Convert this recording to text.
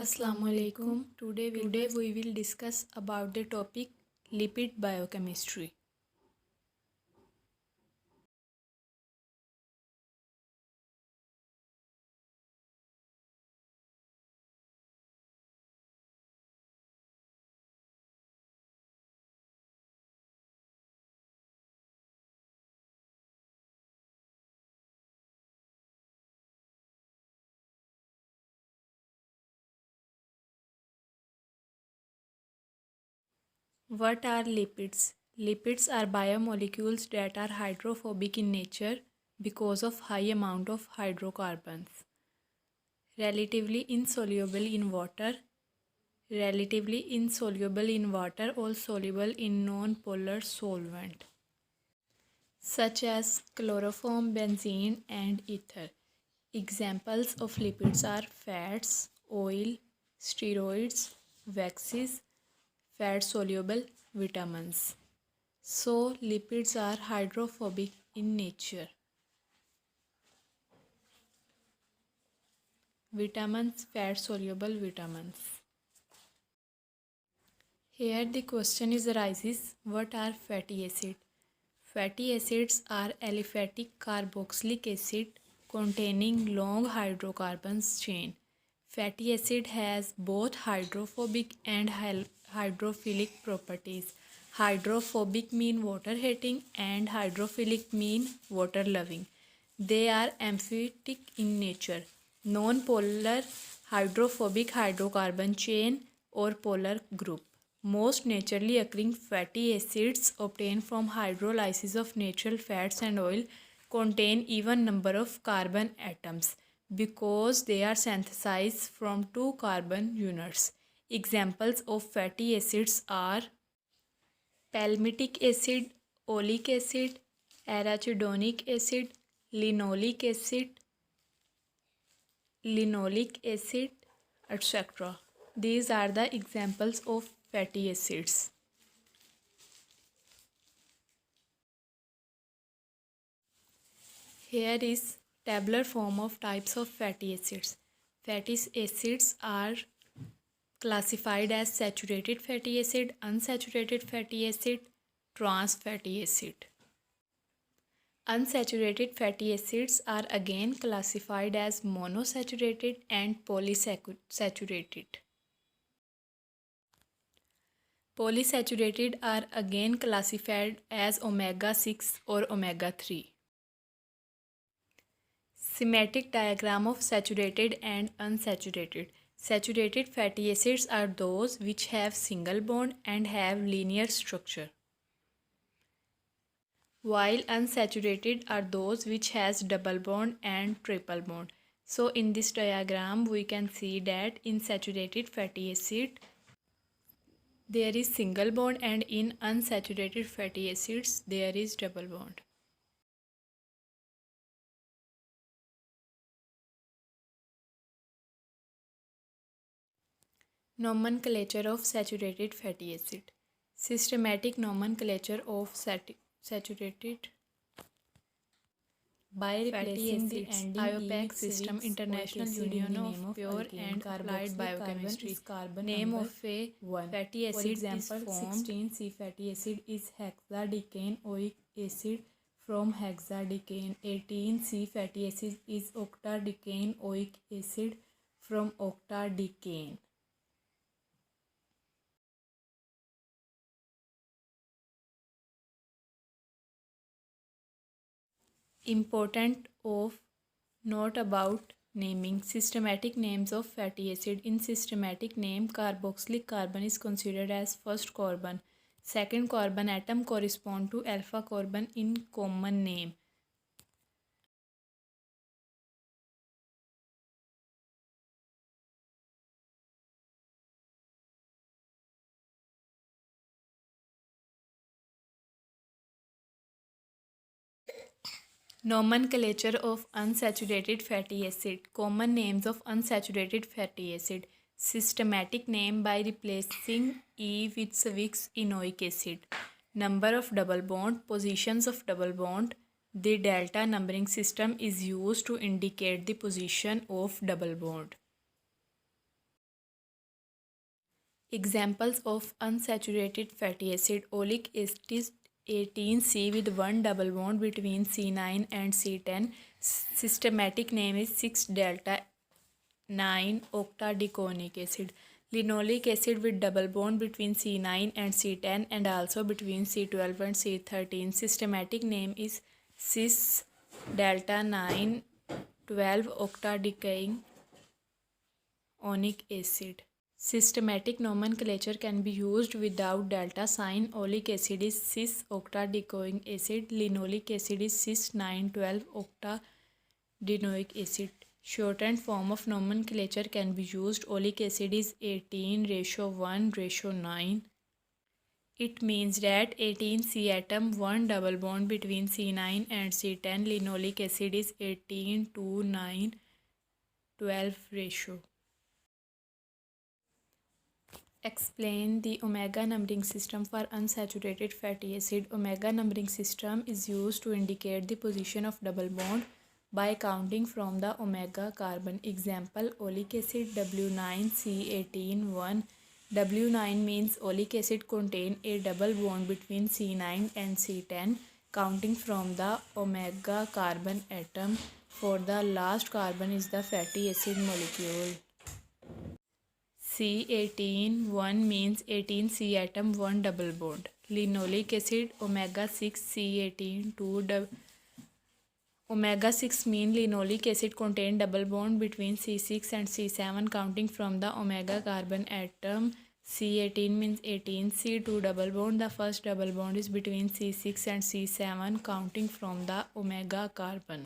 Assalamualaikum. Today we will discuss about the topic lipid biochemistry. What are lipids? Lipids are biomolecules that are hydrophobic in nature because of high amount of hydrocarbons. Relatively insoluble in water or soluble in non-polar solvent such as chloroform, benzene and ether. Examples of lipids are fats, oil, steroids, waxes, fat-soluble vitamins. So, lipids are hydrophobic in nature. Vitamins, fat-soluble vitamins. Here the question arises, what are fatty acids? Fatty acids are aliphatic carboxylic acid containing long hydrocarbons chain. Fatty acid has both hydrophobic and hydrophilic properties. Hydrophobic mean water hating and hydrophilic mean water loving. They are amphipathic in nature. Non-polar hydrophobic hydrocarbon chain or polar group. Most naturally occurring fatty acids obtained from hydrolysis of natural fats and oil contain even number of carbon atoms because they are synthesized from two carbon units. Examples of fatty acids are palmitic acid, oleic acid, arachidonic acid, linoleic acid, etc. These are the examples of fatty acids. Here is tabular form of types of fatty acids. Fatty acids are classified as saturated fatty acid, unsaturated fatty acid, trans fatty acid. Unsaturated fatty acids are again classified as monosaturated and polysaturated. Polysaturated are again classified as omega-6 or omega-3. Schematic diagram of saturated and unsaturated. Saturated fatty acids are those which have single bond and have linear structure, while unsaturated are those which has double bond and triple bond. So in this diagram we can see that in saturated fatty acid there is single bond and in unsaturated fatty acids there is double bond. Nomenclature of saturated fatty acid. Systematic nomenclature of saturated by replacing the IUPAC system, International Union of Pure and Applied Biochemistry. Name of a fatty acid is formed. 16C fatty acid is hexadecanoic acid from hexadecane. 18C fatty acid is octadecanoic acid from octadecane. Important of note about naming. Systematic names of fatty acid. In systematic name, carboxylic carbon is considered as first carbon. Second carbon atom correspond to alpha carbon in common name. Nomenclature of unsaturated fatty acid. Common names of unsaturated fatty acid. Systematic name by replacing E with suffix enoic acid. Number of double bond. Positions of double bond. The delta numbering system is used to indicate the position of double bond. Examples of unsaturated fatty acid: oleic acid 18C with one double bond between C9 and C10. Systematic name is 6 delta 9 octadeconic acid. Linoleic acid with double bond between C9 and C10 and also between C12 and C13. Systematic name is cis delta 9 12 octadeconic acid. Systematic nomenclature can be used without delta sign. Oleic acid is cis octadecanoic acid. Linoleic acid is cis 912 octadecanoic acid. Shortened form of nomenclature can be used. Oleic acid is 18:1:9. It means that 18C atom, one double bond between C9 and C10. Linoleic acid is 18:9:12 ratio. Explain the omega numbering system for unsaturated fatty acid. Omega numbering system is used to indicate the position of double bond by counting from the omega carbon. Example: oleic acid W9C18 W9 means oleic acid contain a double bond between C9 and C10. Counting from the omega carbon atom for the last carbon is the fatty acid molecule. C18 1 means 18C atom, one double bond. Linoleic acid omega 6 C18 2 omega 6 mean linoleic acid contain double bond between C6 and C7. Counting from the omega carbon atom, C18 means 18C 2 double bond. The first double bond is between C6 and C7. Counting from the omega carbon.